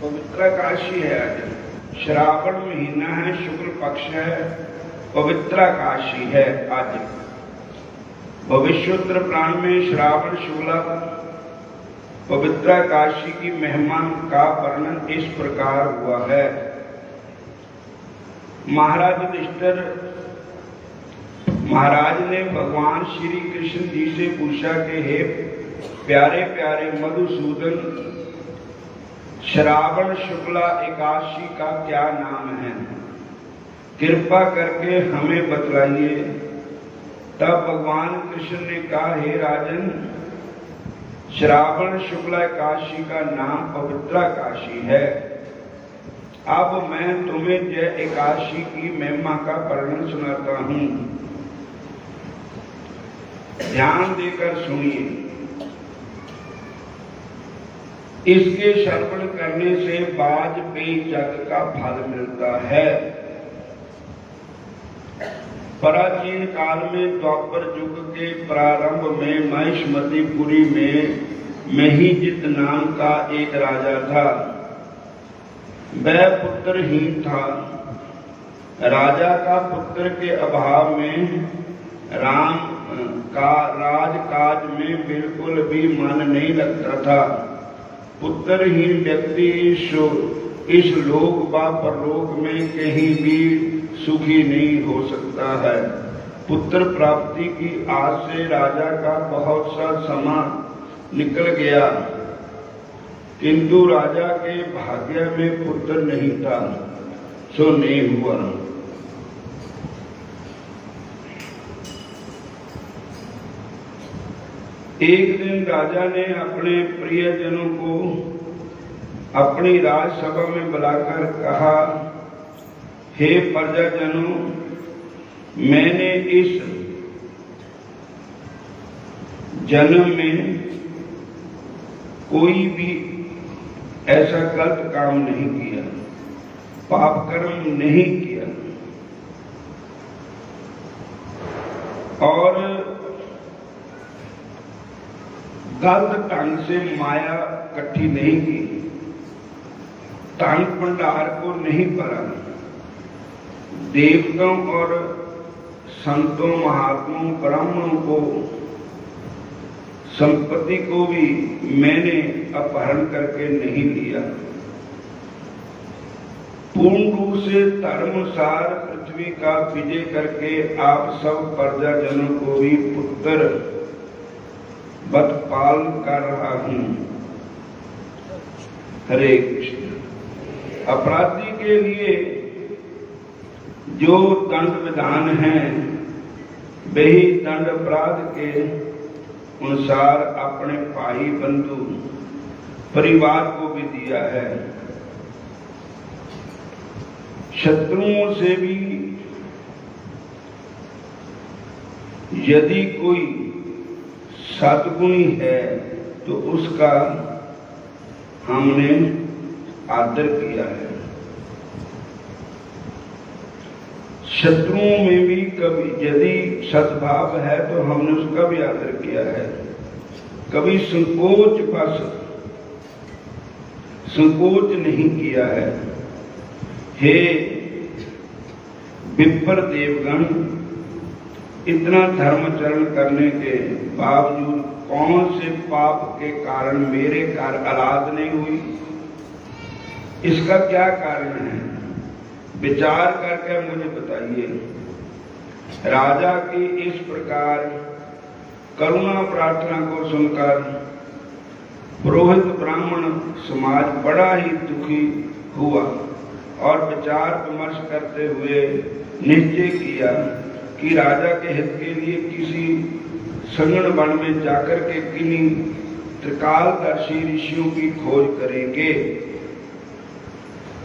पवित्राकाशी है। आज श्रावण महीना है, शुक्ल पक्ष है, पवित्राकाशी है। आज भविष्योत्तर पुराण में श्रावण शुक्ला पवित्राकाशी की महिमा का वर्णन इस प्रकार हुआ है। महाराज युधिष्ठिर महाराज ने भगवान श्री कृष्ण जी से पूछा कि हे प्यारे प्यारे मधुसूदन, श्रावण शुक्ला एकादशी का क्या नाम है? कृपा करके हमें बतलाइए। तब भगवान कृष्ण ने कहा, हे राजन, श्रावण शुक्ला एकादशी का नाम पवित्राकाशी है। अब मैं तुम्हें जय एकादशी की महिमा का वर्णन सुनाता हूं, ध्यान देकर सुनिए। इसके श्रवण करने से वाजपेयी जग का फल मिलता है। प्राचीन काल में द्वापर युग के प्रारंभ में महिष्मतिपुरी में महिजित नाम का एक राजा था। वह पुत्रहीन था। राजा का पुत्र के अभाव में राम का राजकाज में बिल्कुल भी मन नहीं लगता था। पुत्रहीन व्यक्ति इस लोक व परलोक में कहीं भी सुखी नहीं हो सकता है। पुत्र प्राप्ति की आस से राजा का बहुत सा समय निकल गया, किंतु राजा के भाग्य में पुत्र नहीं था, सो नहीं हुआ। एक दिन राजा ने अपने प्रियजनों को अपनी राजसभा में बुलाकर कहा, हे प्रजाजनों, मैंने इस जन्म में कोई भी ऐसा गलत काम नहीं किया, पाप कर्म नहीं किया और गलत ढंग से माया इकट्ठी नहीं की, धन भंडार को नहीं भरा, देवताओं और संतों महात्माओं ब्राह्मणों को संपत्ति को भी मैंने अपहरण करके नहीं लिया। पूर्ण रूप से धर्मसार पृथ्वी का विजय करके आप सब प्रजाजनों को भी पुत्र बतपाल कर रहा हूं। हरे कृष्ण। अपराधी के लिए जो दंड विधान है वही दंड अपराध के अनुसार अपने भाई बंधु परिवार को भी दिया है। शत्रुओं से भी यदि कोई सद्गुणी है तो उसका हमने आदर किया है। शत्रुओं में भी कभी यदि सद्भाव है तो हमने उसका भी आदर किया है। कभी संकोच नहीं किया है। हे विप्र देवगण, इतना धर्मचरण करने के बावजूद कौन से पाप के कारण मेरे कार औलाद नहीं हुई? इसका क्या कारण है? विचार करके मुझे बताइए। राजा की इस प्रकार करुणा प्रार्थना को सुनकर पुरोहित ब्राह्मण समाज बड़ा ही दुखी हुआ और विचार विमर्श करते हुए निश्चय किया कि राजा के हित के लिए किसी संगण वन में जाकर के किन्हीं त्रिकालदर्शी ऋषियों की खोज करेंगे।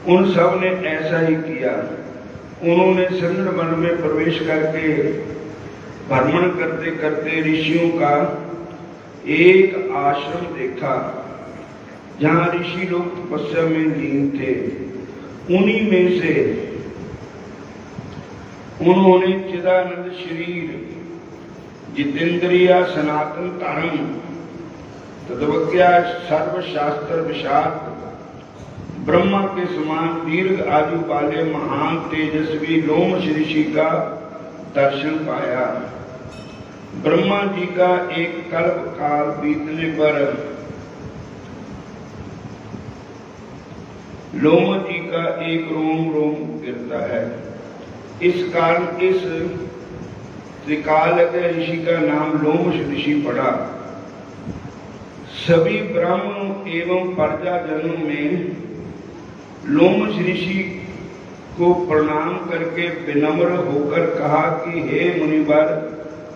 उन सब ने ऐसा ही किया। उन्होंने संगण वन में प्रवेश करके भ्रमण करते करते ऋषियों का एक आश्रम देखा जहां ऋषि लोग तपस्या में लीन थे। उन्हीं में से उन्होंने चिदानंद शरीर, जितेंद्रिया, सनातन धर्म, तद्वज्ञा, सर्वशास्त्र विशारद, ब्रह्मा के समान दीर्घ आयु वाले महान तेजस्वी लोमश ऋषि का दर्शन पाया। ब्रह्मा जी का एक कल्प काल बीतने पर लोमश जी का एक रोम रोम गिरता है। इस कारण इस त्रिकालज्ञ ऋषि का नाम लोमश ऋषि पड़ा। सभी ब्राह्मणों एवं प्रजाजनों में लोमश ऋषि को प्रणाम करके विनम्र होकर कहा कि हे मुनिवर,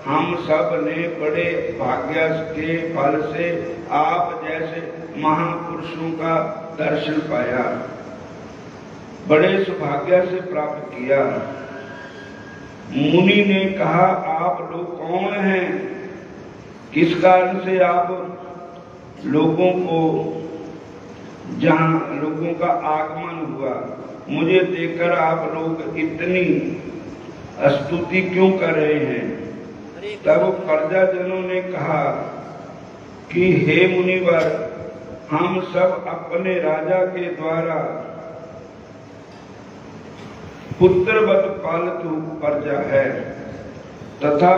हम सब ने बड़े भाग्य के फल से आप जैसे महापुरुषों का दर्शन पाया, बड़े सौभाग्य से प्राप्त किया। मुनि ने कहा, आप लोग कौन हैं? किस कारण से आप लोगों को जहां लोगों का आगमन हुआ, मुझे देखकर आप लोग इतनी स्तुति क्यों कर रहे हैं? तब प्रजाजनों ने कहा कि हे मुनिवर, हम सब अपने राजा के द्वारा पुत्रवत पालतू प्रजा है तथा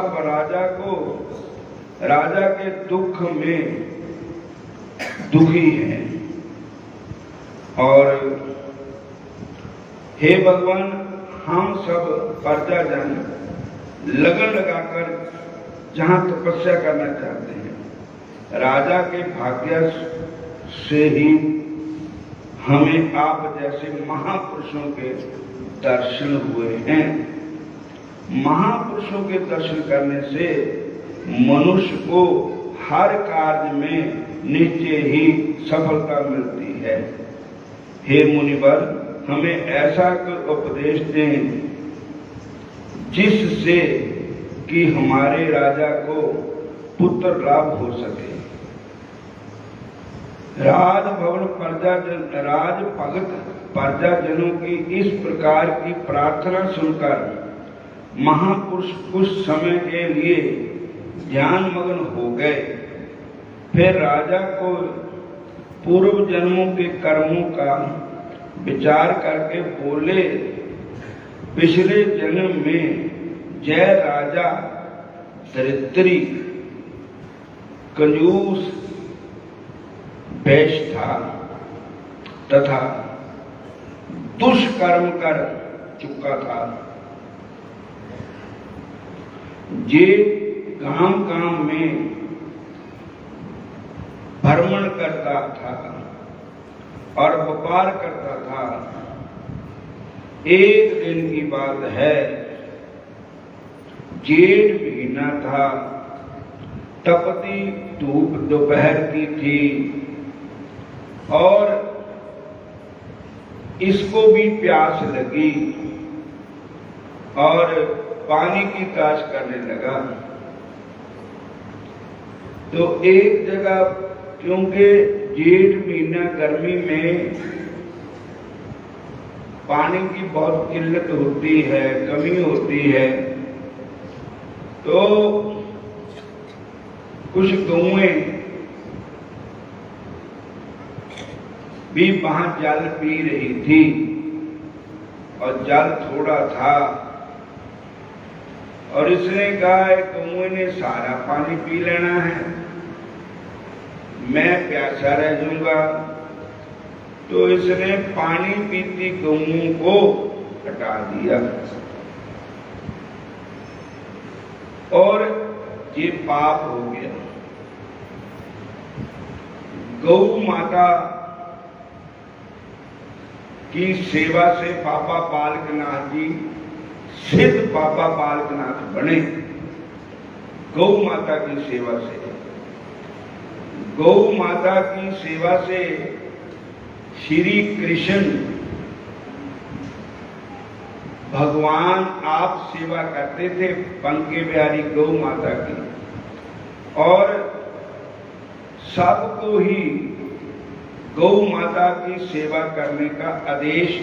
राजा के दुख में दुखी है। और हे भगवान, हम सब प्रजाजन लगन लगाकर जहां तपस्या करना चाहते हैं, राजा के भाग्य से ही हमें आप जैसे महापुरुषों के दर्शन हुए हैं। महापुरुषों के दर्शन करने से मनुष्य को हर कार्य में निश्चय ही सफलता मिलती है। हे मुनिवर, हमें ऐसा कर उपदेश दें जिससे कि हमारे राजा को पुत्र लाभ हो सके। राजभक्त प्रजाजनों की इस प्रकार की प्रार्थना सुनकर महापुरुष कुछ समय के लिए ध्यान मग्न हो गए। फिर राजा को पूर्व जन्मों के कर्मों का विचार करके बोले, पिछले जन्म में जय राजा दरिद्री कंजूस वैश्य था तथा दुष्कर्म कर चुका था। जे गांव गांव में भ्रमण करता था और व्यापार करता था। एक दिन की बात है, जेठ महीना था, तपती धूप दोपहर की थी और इसको भी प्यास लगी और पानी की तलाश करने लगा। तो एक जगह, क्योंकि जेठ महीना गर्मी में पानी की बहुत किल्लत होती है, कमी होती है, तो कुछ गौएं भी वहां जल पी रही थी और जल थोड़ा था और इसने कहा, गौएं ने सारा पानी पी लेना है, मैं प्यासा रह जाऊंगा। तो इसने पानी पीती गौओं को हटा दिया और ये पाप हो गया। गौ माता की सेवा से पापा बालकनाथ जी सिद्ध पापा बालकनाथ बने। गौ माता की सेवा से, गौ माता की सेवा से श्री कृष्ण भगवान आप सेवा करते थे पंके बिहारी गौ माता की, और सबको ही गौ माता की सेवा करने का आदेश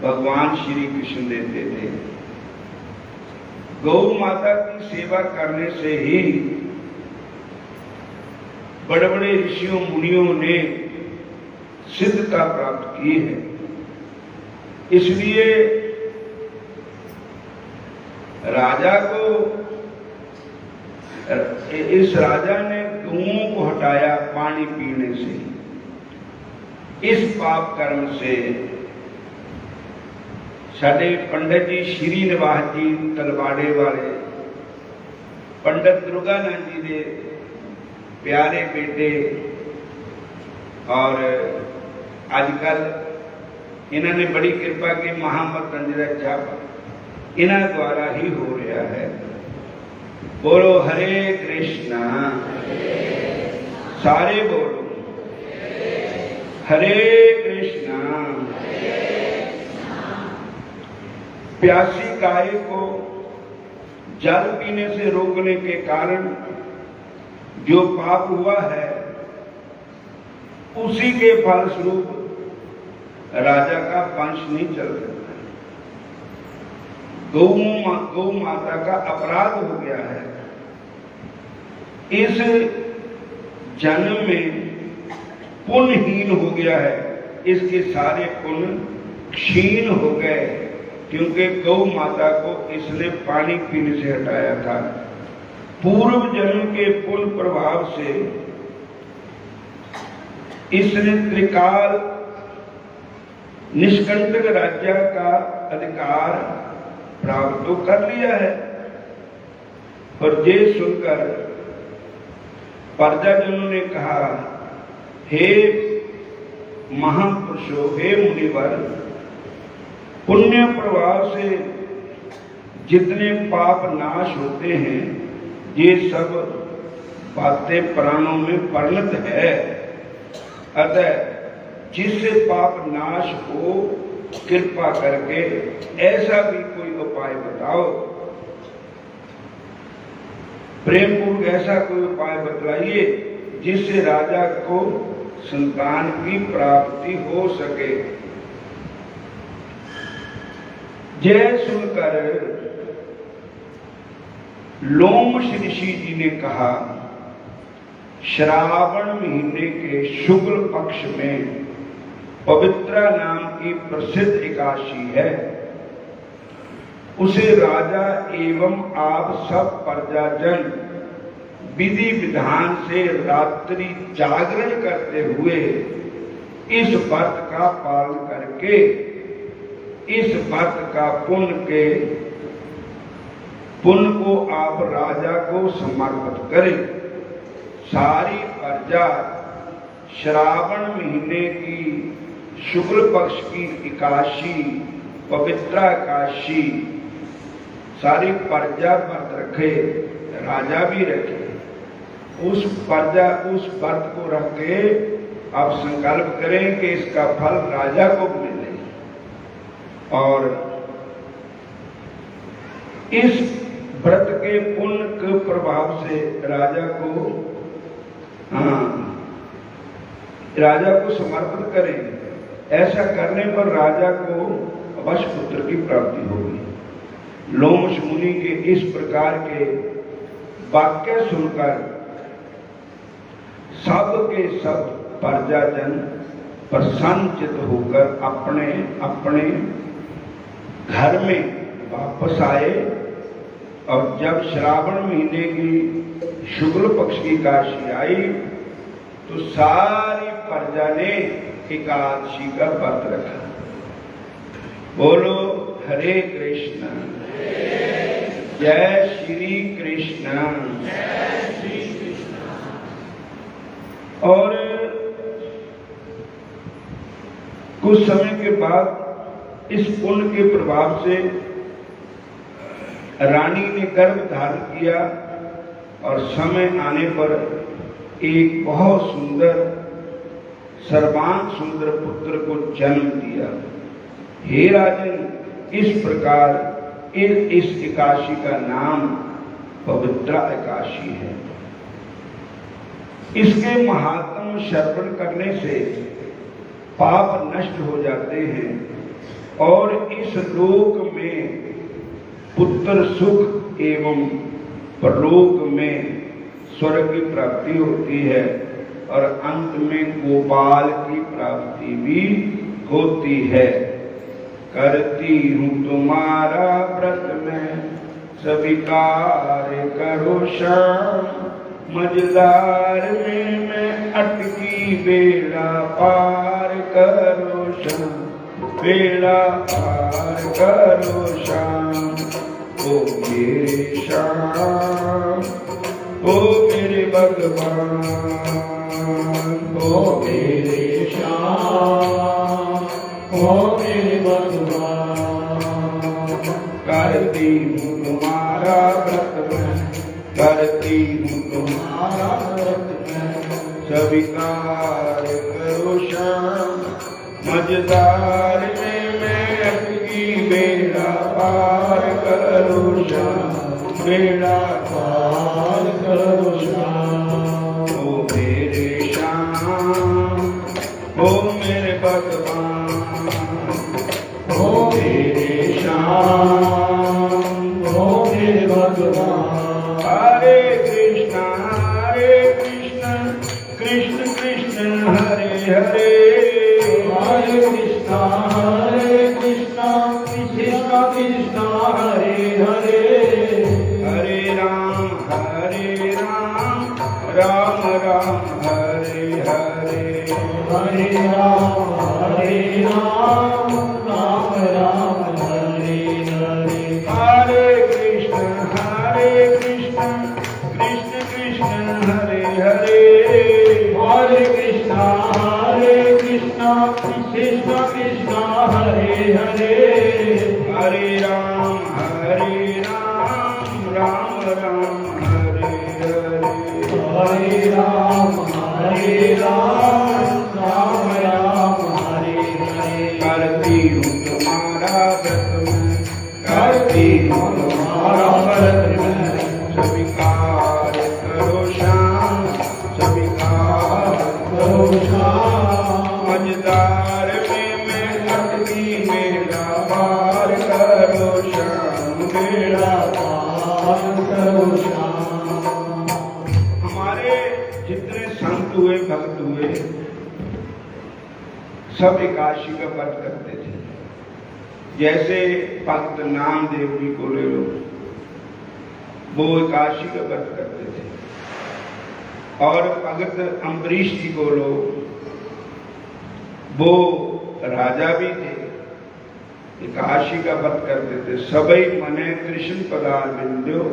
भगवान श्री कृष्ण देते थे। गौ माता की सेवा करने से ही बड़े बड़े ऋषियों मुनियों ने सिद्धता प्राप्त की है। इसलिए राजा को, इस राजा ने गऊओं को हटाया पानी पीने से, इस पाप कर्म से। साडे पंडित जी श्रीनिवास जी तलवाड़े वाले, पंडित दुर्गानंद जी के प्यारे बेटे, और आजकल इन्होंने बड़ी कृपा की महामंत्र का जप इन्हों द्वारा ही हो रहा है। बोलो हरे कृष्णा, सारे बोलो हरे कृष्णा। प्यासी गाय को जल पीने से रोकने के कारण जो पाप हुआ है, उसी के फलस्वरूप राजा का वंश नहीं चल सकता। गौ माता का अपराध हो गया है। इस जन्म में पुण्यहीन हो गया है, इसके सारे पुण्य क्षीण हो गए, क्योंकि गौ माता को इसने पानी पीने से हटाया था। पूर्व जन्म के पुण्य प्रभाव से इसने त्रिकाल निष्कंटक राज्य का अधिकार प्राप्त तो कर लिया है, पर ये सुनकर प्रजाजनों ने कहा, हे महापुरुषों, हे मुनिवर, पुण्य प्रभाव से जितने पाप नाश होते हैं, ये सब बातें प्राणों में परिणत है। अतः जिससे पाप नाश हो, कृपा करके ऐसा भी कोई उपाय बताओ। प्रेम पूर्वक ऐसा कोई उपाय बतलाइए जिससे राजा को संतान की प्राप्ति हो सके। जय सुनकर लोमश ऋषि जी ने कहा, श्रावण महीने के शुक्ल पक्ष में पवित्रा नाम की प्रसिद्ध एकादशी है। उसे राजा एवं आप सब प्रजाजन विधि विधान से रात्रि जागरण करते हुए इस व्रत का पालन करके इस व्रत का पुण्य को आप राजा को समर्पित करें। सारी प्रजा श्रावण महीने की शुक्ल पक्ष की एकादशी, पवित्रा एकादशी, सारी प्रजा व्रत रखे, राजा भी रखे। उस व्रत को रख के आप संकल्प करें कि इसका फल राजा को मिले, और इस व्रत के पुण्य के प्रभाव से राजा को समर्पित करें। ऐसा करने पर राजा को अवश्य पुत्र की प्राप्ति होगी। लोमश मुनि के इस प्रकार के वाक्य सुनकर सब के सब प्रजाजन प्रसन्नचित होकर अपने अपने घर में वापस आए, और जब श्रावण महीने की शुक्ल पक्ष की एकादशी आई तो सारी प्रजा ने एकादशी का व्रत रखा। बोलो हरे कृष्ण, जय श्री कृष्ण। और कुछ समय के बाद इस पुण्य के प्रभाव से रानी ने गर्भ धारण किया, और समय आने पर एक बहुत सुंदर सर्वांग सुंदर पुत्र को जन्म दिया। हे राजन, इस प्रकार इस एकादशी का नाम पवित्रा एकादशी है। इसके महात्म श्रवण करने से पाप नष्ट हो जाते हैं, और इस लोक में पुत्र सुख एवं परलोक में स्वर्ग की प्राप्ति होती है, और अंत में गोपाल की प्राप्ति भी होती है। करती हूँ तुम्हारा व्रत में सभी कार्य करो श्याम, मझधार में मैं अटकी बेड़ा पार करो श्याम, बेड़ा पार करो श्याम। ओ मेरे श्याम, ओ मेरे भगवान, ओ मेरे श्याम, ओ मेरे भगवान। करती हूँ तुम्हारा व्रत में, करती हूँ तुम्हारा व्रत में सभी कार्य करो श्याम, मझधार में मैं अटकी बेड़ा पार करो श्याम, बेड़ा पार करो श्याम। ओ मेरे श्याम, ओ मेरे भगवान, ओ मेरे श्याम, ओ मेरे भगवान। हरे कृष्ण कृष्ण कृष्ण हरे हरे, हरे कृष्ण कृष्ण कृष्ण हरे हरे, हरे राम राम राम हरे हरे, हरे राम राम राम हरे हरे। हरे कृष्ण कृष्ण कृष्ण हरे हरे, हरे कृष्ण कृष्ण कृष्ण हरे हरे, हरे राम राम राम हरे हरे, हरे राम राम राम हरे हरे। करती हूँ तुम्हारा व्रत में, करती हूँ तुम्हारा व्रत में सभी कार्य करो श्याम, सभी कार्य करो श्याम। मझधार में मैं अटकी बेड़ा पार करो श्याम, बेड़ा पार करो श्याम। हमारे जितने संत हुए भक्त हुए सब एकादशी का व्रत करते थे। जैसे भक्त नामदेव जी को ले लो, वो एकादशी का व्रत करते थे। और भगत अम्बरीश जी को लो, वो राजा भी थे, एकादशी का व्रत करते थे। सबई मने कृष्ण पदार बिंदो,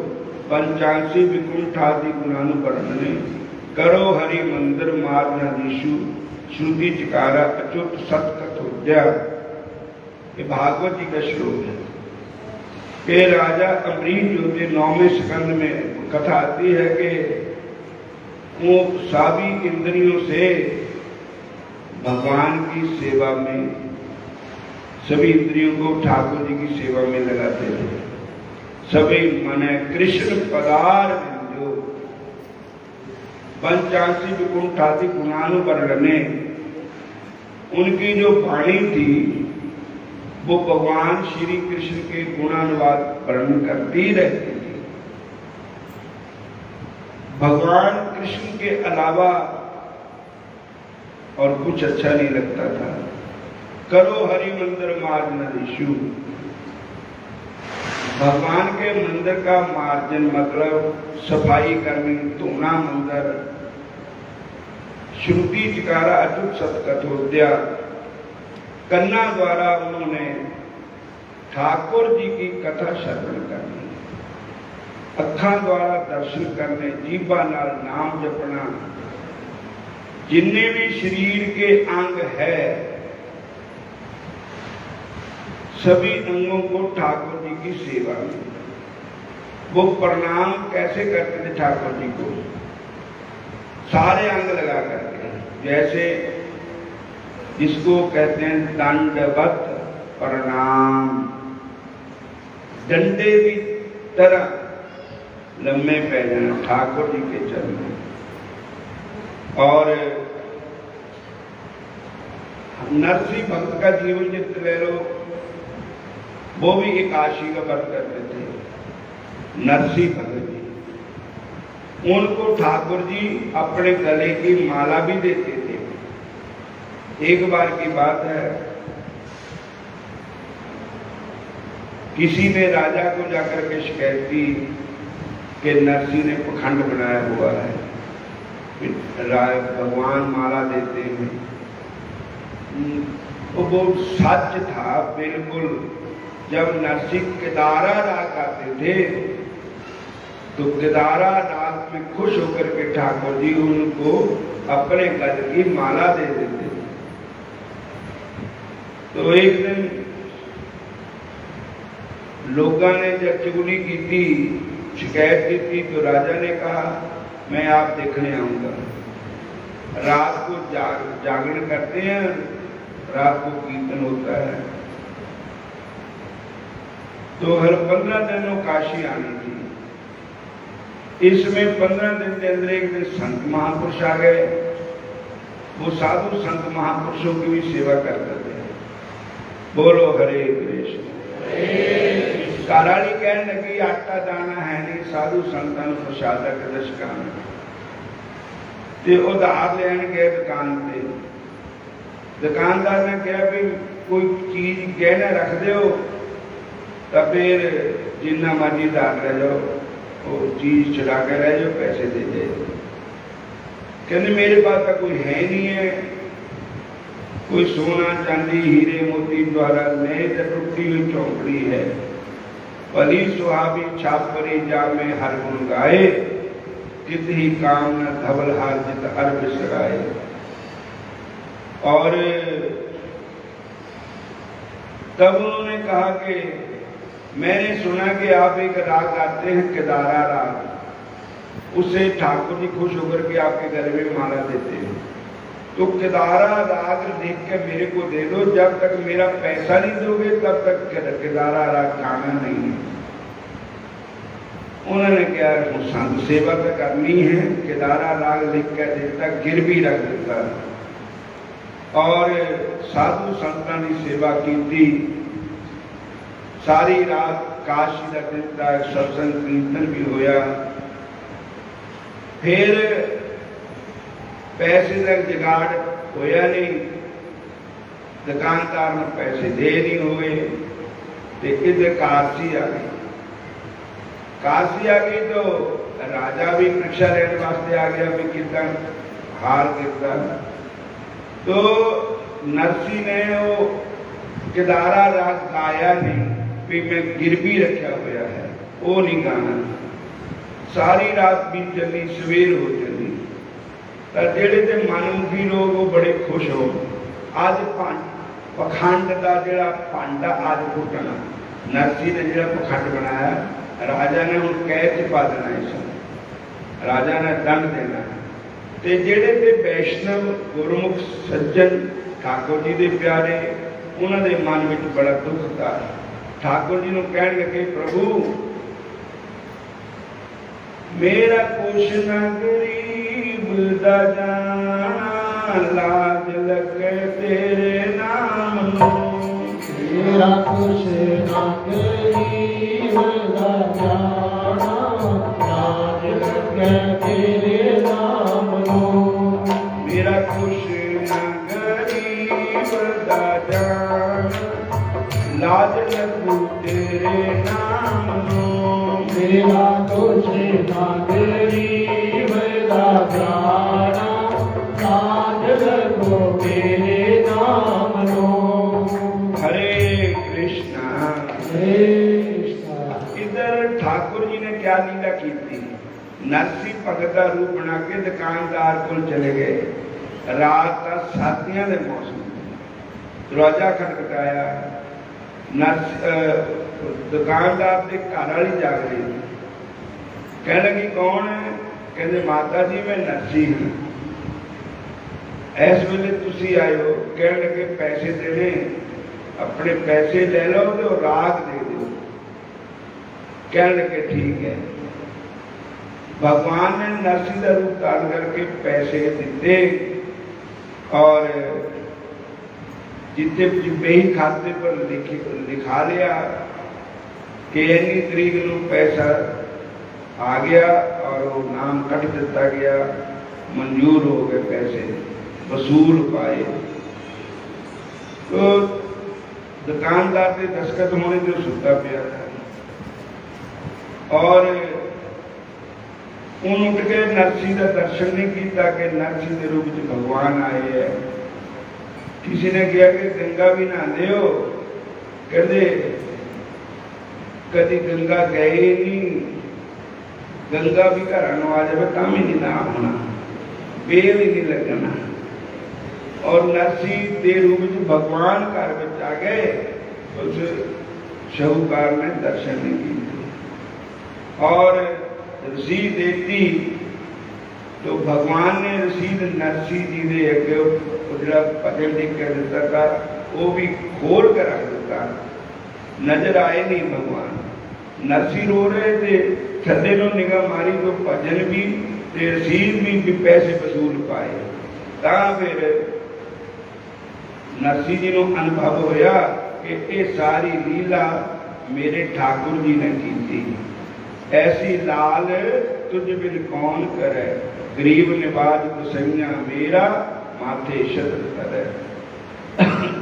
पंचांशी विकुंठादि गुणानुकरणने, करो हरि मंदिर मार्गधीशु, श्रुति चिकारा अच्युत सत्कथोद्या। ये भागवत जी का श्लोक है कि राजा अम्बरीश जो थे 9वें स्कंद में कथा आती है कि वो सभी इंद्रियों से भगवान की सेवा में, सभी इंद्रियों को ठाकुर जी की सेवा में लगाते थे। सभी मने कृष्ण पदार बिंदु, पंचांशी विकुंठादि गुणानुवर्णने, उनकी जो वाणी थी वो भगवान श्री कृष्ण के गुणानुवाद वर्णन करती रहती थी। भगवान कृष्ण के अलावा और कुछ अच्छा नहीं लगता था। करो हरि मंदिर मार्जनधीशु, भगवान के मंदिर का मार्जन मतलब सफाई करनी, धोना मंदिर, श्रुति चिकारा अच्युत सत्कथोद्या। कन्ना द्वारा उन्होंने ठाकुर जी की कथा श्रवण करनी, अखा द्वारा दर्शन करने, जीवा नाल नाम जपना। जिन्ने भी शरीर के अंग है सभी अंगों को ठाकुर जी की सेवा में। वो प्रणाम कैसे करते थे ठाकुर जी को? सारे अंग लगा करके, जैसे जिसको कहते हैं दंडवत प्रणाम, डंडे की तरह लम्बे पै जाना ठाकुर जी के चरण में। और नरसिंह भक्त का जीवन चित्र ले लो, वो भी एकादशी का व्रत करते थे। नरसिंह भक्त जी, उनको ठाकुर जी अपने गले की माला भी देते थे। एक बार की बात है, किसी ने राजा को जाकर के शिकायत की कि नरसी ने पखंड बनाया हुआ है, भगवान माला देते हैं। वो सच था बिल्कुल। जब नरसी केदारा राग आते थे तो केदारा राग में खुश होकर के ठाकुर जी उनको अपने गद की माला दे देते। तो एक दिन लोगों ने जब चुगली की थी, शिकायत की थी, तो राजा ने कहा मैं आप देखने आऊंगा। रात को जागरण करते हैं, रात को कीर्तन होता है। तो हर 15 दिनों काशी आनी थी। इसमें 15 दिन के अंदर एक दिन संत महापुरुष आ गए। वो साधु संत महापुरुषों की भी सेवा करते थे। बोलो हरे कृष्ण। काराली कहने लगी आटा दाना है नहीं, साधु संतन प्रसादक दशकान। ते उधार लेन गए दुकान पे। दुकानदार ने कहा भी कोई चीज गहना रख दो तो फिर जिन्ना मर्जी दान रह जाओ, वो चीज चढ़ा के रह जाओ, पैसे दे दे। कहने मेरे पास तो कोई है नहीं है, कोई सोना चांदी हीरे मोती द्वारा नहीं, तो टूटी हुई चौकड़ी है। भली सुहावी छापरी जा में हर गुण गाए, कित ही काम न धवल हार जित हर बिसराए। और तब उन्होंने कहा कि मैंने सुना कि आप एक राग गाते हैं केदारा राग, उससे ठाकुर जी खुश होकर के आपके गले में माला देते हैं। तो केदारा राग लिख के मेरे को दे दो, जब तक मेरा पैसा नहीं दोगे तब तक केदारा राग गाना नहीं है। उन्होंने क्या संत सेवा तो करनी है, केदारा राग लिख कर देता, गिरवी रख देता और साधु संतां की सेवा की थी। सारी रात काशी का दिता सत्संग कीर्तन भी होया। फिर पैसे का जुगाड़ होया नहीं, दुकानदार ने पैसे दे नहीं हुए। तो इधर काशी आ गई। काशी आ गई तो राजा भी परीक्षा लेने वास्ते आ गया भी कितना हार कितना। तो नरसी ने वो केदारा राग गाया नहीं भी मैं गिरवी रखा हुआ है, वो नहीं गाना। सारी रात भी चली, सवेर हो चली। जेड़े ते मनमुखी लोग वो बड़े खुश हो। अज पखंड का जोड़ा भांडा अज फुटना। नरसी ने जो पखंड बनाया, राजा ने हूँ कैद च पा देना, इस राजा ने दंड देना। ते जेड़े ते वैष्णव गुरमुख सज्जन ठाकुर जी के प्यारे, उन्होंने मन में बड़ा दुख था। ठाकुर जी कह लगे प्रभु मेरा कुछ न गरीब दा जाना, लाज लगे तेरे नाम नो। मेरा कुछ न गरीब दा जाना, लाज लगे तेरे नाम नो। मेरा कुछ न गरीब दा जाना, लाज लगू तेरे नाम नो। मेरा कुछ न गरीब दा जाना, लाज लगो तेरे नाम नो। हरे कृष्णा। इधर ठाकुर जी ने क्या लीला की थी। नरसी भगत का रूप बना के दुकानदार को चले गए। रात का सर्दियों के मौसम, दरवाजा खटखटाया। दुकानदार के घर वाली जाग रही थी। कह लगी कौन है? कहते माता जी मैं नरसी हूं, इस वेले तुसी आए हो। कह लगे पैसे देने, अपने पैसे ले लो तो राग दे दो। कह लगे ठीक है। भगवान ने नरसी का रूप धारण करके पैसे दिते और जितने बही खाते पर लिखा लिया कि इतनी तरीक को पैसा आ गया और वो नाम कट दिता गया, मंजूर हो गए, पैसे वसूल पाए। तो दुकानदार के दस्खत होने जो सुता पिया था और उन उठ के नरसी का दर्शन नहीं किया कि नरसी के रूप में भगवान आए है। किसी ने कहा कि गंगा भी नहाते हो, कहते कभी गंगा गए ही नहीं, गंगा भी घर आ जाए तो भी नहीं ना होना, बेल ही नहीं लगना। और नरसी के रूप में भगवान घर में आ गए, उस शाहूकार ने दर्शन नहीं किए और रसीद देती तो भगवान ने रसीद नरसी जी के अगे जो भजन लिख कर दिता था वो भी खोल कर रख दिता, नजर आए नहीं भगवान। नरसी रो रहे थे, थले नो निगाह मारी तो भजन भी रसीद भी पैसे वसूल पाए। ता फिर नरसी जी को अनुभव होया कि ये सारी लीला मेरे ठाकुर जी ने की थी। ऐसी लाल तुझ बिन कौन करे, गरीब निवाज गुसैया मेरा माथे शत्र करे।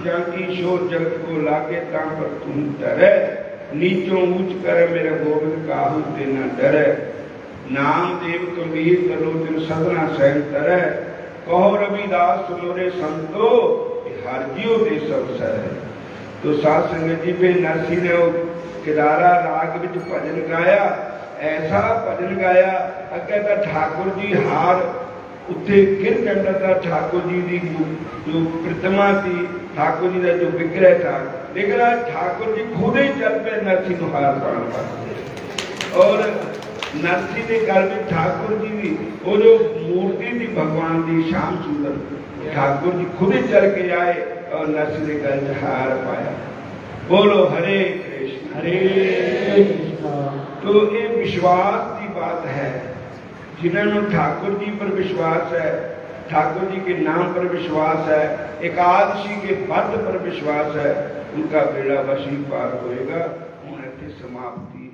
जाकी शोर जगत को लागे ता पर तुम डरे, नीचों ऊंच करे मेरा गोविंद काहू ते न डरे। नाम देव कबीर तलोचन सदना सहन करे, कहो रविदास सुनोरे संतो हर जियो दे सब सर। तो साध संगत जी पे नरसी ने केदारा राग विच भजन गाया, ऐसा भजन गाया अगे तो ठाकुर जी हार उत्थे गिर पैंदा था। ठाकुर जी की जो प्रतिमा थी, ठाकुर जी का जो विग्रह था, लेकिन ठाकुर जी खुद ही चल पे नरसी को हार पाने वास्ते। और नरसी के गल में ठाकुर जी की वो जो मूर्ति थी भगवान की श्याम सुंदर, ठाकुर जी खुद ही चल के आए और नरसी के गल में हार पाया। बोलो हरे कृष्ण हरे कृष्ण। तो ये विश्वास की बात है, जिन्होंने ठाकुर जी पर विश्वास है, ठाकुर जी के नाम पर विश्वास है, एकादशी के व्रत पर विश्वास है, उनका बेड़ा वशी पार होएगा। हूँ इतने समाप्ति।